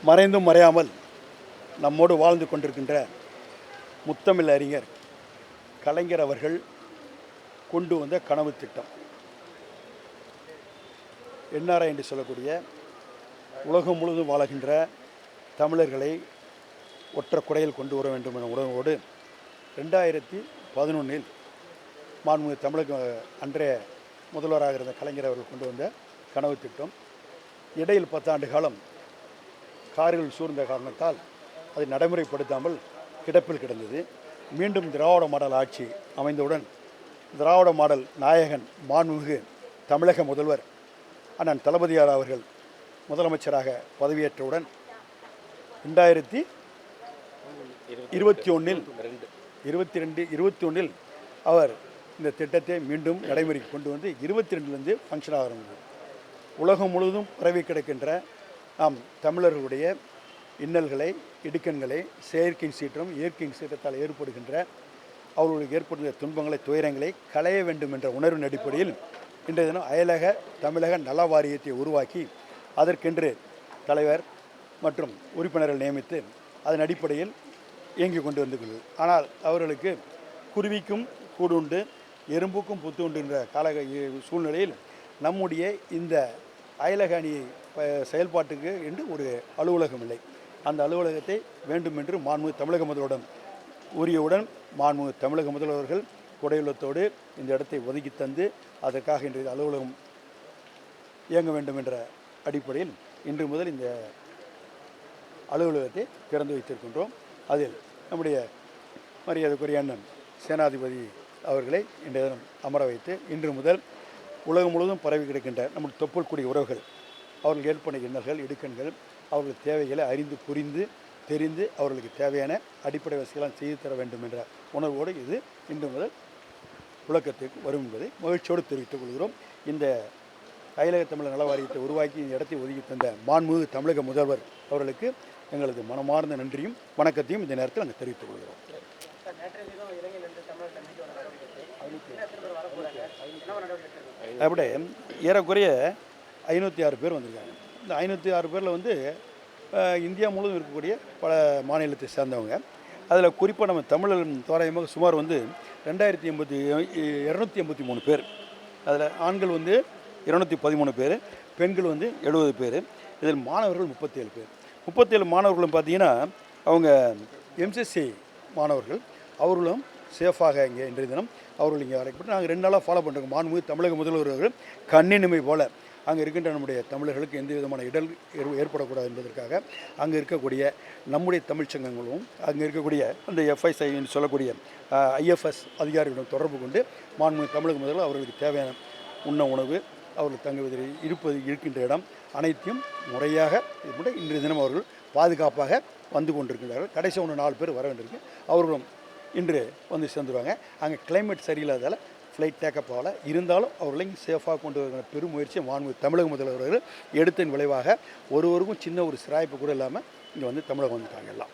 மறைந்தும் மறையாமல் நம்மோடு வாழ்ந்து கொண்டிருக்கின்ற முத்தமிழ் அறிஞர் கலைஞர் அவர்கள் கொண்டு வந்த கனவு திட்டம் என்ஆர்ஐ என்று சொல்லக்கூடிய உலகம் முழுவதும் வாழுகின்ற தமிழர்களை ஒற்றை குடையில் கொண்டு வர வேண்டும் என உணர்வோடு 2011 மாண்புமிகு தமிழக அன்றைய முதல்வராக இருந்த கலைஞர் அவர்கள் கொண்டு வந்த கனவு திட்டம் இடையில் 10 ஆண்டு காலம் கார்கள் சூழ்ந்த காரணத்தால் அதை நடைமுறைப்படுத்தாமல் கிடப்பில் கிடந்தது. மீண்டும் திராவிட மாடல் ஆட்சி அமைந்தவுடன் திராவிட மாடல் நாயகன் மாண்புமிகு தமிழக முதல்வர் அண்ணன் தளபதியார் அவர்கள் முதலமைச்சராக பதவியேற்றவுடன் 2021 அவர் இந்த திட்டத்தை மீண்டும் நடைமுறைக்கு கொண்டு வந்து 22 ஃபங்க்ஷன் ஆரம்பித்தது. உலகம் முழுவதும் பரவி கிடக்கின்ற நாம் தமிழர்களுடைய இன்னல்களை, இடுக்கண்களை, செயற்கை சீற்றம், இயற்கை சீற்றத்தால் ஏற்படுகின்ற அவர்களுக்கு ஏற்படுகின்ற துன்பங்களை, துயரங்களை களைய வேண்டும் என்ற உணர்வின் அடிப்படையில் இன்றைய தினம் அயலக தமிழக நல வாரியத்தை உருவாக்கி அதற்கென்று தலைவர் மற்றும் உறுப்பினர்கள் நியமித்து அதன் அடிப்படையில் இயங்கி கொண்டு வந்துள்ளது. ஆனால் அவர்களுக்கு குருவிக்கும் கூடு உண்டு, எறும்புக்கும் புத்து உண்டு என்ற சூழ்நிலையில் நம்முடைய இந்த அயலக அணி செயல்பாட்டுக்கு என்று ஒரு அலுவலகம் இல்லை. அந்த அலுவலகத்தை வேண்டும் என்று மாண்புமிகு தமிழக முதல்வரிடம் உரியவுடன் மாண்புமிகு தமிழக முதல்வர்கள் குடையுள்ளத்தோடு இந்த இடத்தை ஒதுக்கி தந்து அதற்காக இன்றைய அலுவலகம் இயங்க வேண்டும் என்ற அடிப்படையில் இன்று முதல் இந்த அலுவலகத்தை திறந்து வைத்திருக்கின்றோம். அதில் நம்முடைய மரியாதைக்குரிய அண்ணன் சேனாதிபதி அவர்களை இன்றைய தினம் அமர வைத்து இன்று முதல் உலகம் முழுவதும் பரவி கிடக்கின்ற நம்முடைய தொப்புள்குடி உறவுகள் அவர்கள் ஏற்படுகிற இன்னல்கள், இடுக்கண்கள், அவர்கள் தேவைகளை அறிந்து புரிந்து தெரிந்து அவர்களுக்கு தேவையான அடிப்படை வசதிகளாக செய்து தர வேண்டும் என்ற உணர்வோடு இது இன்று முதல் புழக்கத்திற்கு வரும் என்பதை மகிழ்ச்சியோடு தெரிவித்துக் கொள்கிறோம். இந்த அயலக தமிழர் நல வாரியத்தை உருவாக்கி இந்த இடத்தை ஒதுக்கி தந்த மாண்புமிகு தமிழக முதல்வர் அவர்களுக்கு எங்களது மனமார்ந்த நன்றியும் வணக்கத்தையும் இந்த நேரத்தில் நாங்கள் தெரிவித்துக் கொள்கிறோம். அப்படி ஏறக்குறைய 506 பேர் வந்திருக்காங்க. இந்த 506 பேரில் இந்தியா முழுவதும் இருக்கக்கூடிய பல மாநிலத்தை சேர்ந்தவங்க. அதில் குறிப்பாக நம்ம தமிழர் தோராயமாக சுமார் 283 பேர். அதில் ஆண்கள் 213 பேர், பெண்கள் 70 பேர். இதில் மாணவர்கள் 37 பேர். 37 மாணவர்களும் பார்த்தீங்கன்னா அவங்க எம்சிசி மாணவர்கள். அவர்களும் சேஃபாக இங்கே இன்றைய தினம் அவர்கள் இங்கே அழைக்கப்பட்டு நாங்கள் 2 நாளாக ஃபாலோ பண்ணுறோம். மாண்புமிகு தமிழக முதல்வர்கள் கண்ணினிமை போல அங்கே இருக்கின்ற நம்முடைய தமிழர்களுக்கு எந்த விதமான இடர் ஏற்படக்கூடாது என்பதற்காக அங்கே இருக்கக்கூடிய நம்முடைய தமிழ்ச்சங்கங்களும் அங்கே இருக்கக்கூடிய அந்த எஃப்ஐசின்னு சொல்லக்கூடிய ஐஎஃப்எஸ் அதிகாரிகளுடன் தொடர்பு கொண்டு மாண்புமிகு தமிழக முதல்வர் அவர்களுக்கு தேவையான உண்ண உணவு, அவர்கள் தங்குவதில் இருக்கின்ற இடம் அனைத்தையும் முறையாக இன்றைய தினம் அவர்கள் பாதுகாப்பாக வந்து கொண்டிருக்கின்றார்கள். கடைசி 4 பேர் வர வேண்டியிருக்கு. அவர்களும் இன்று சேர்ந்துருவாங்க. அங்கே கிளைமேட் சரியில்லாதால் ஃப்ளைட் டேக்கப் ஆகலை. இருந்தாலும் அவர்களையும் சேஃபாக கொண்டு வருகிற பெரும் முயற்சியை மாண்புமிகு தமிழக முதல்வர்கள் எடுத்ததன் விளைவாக ஒருவருக்கும் சின்ன ஒரு சிராய்ப்பு கூட இல்லாமல் இங்கே தமிழகம் வந்துட்டாங்க எல்லாம்.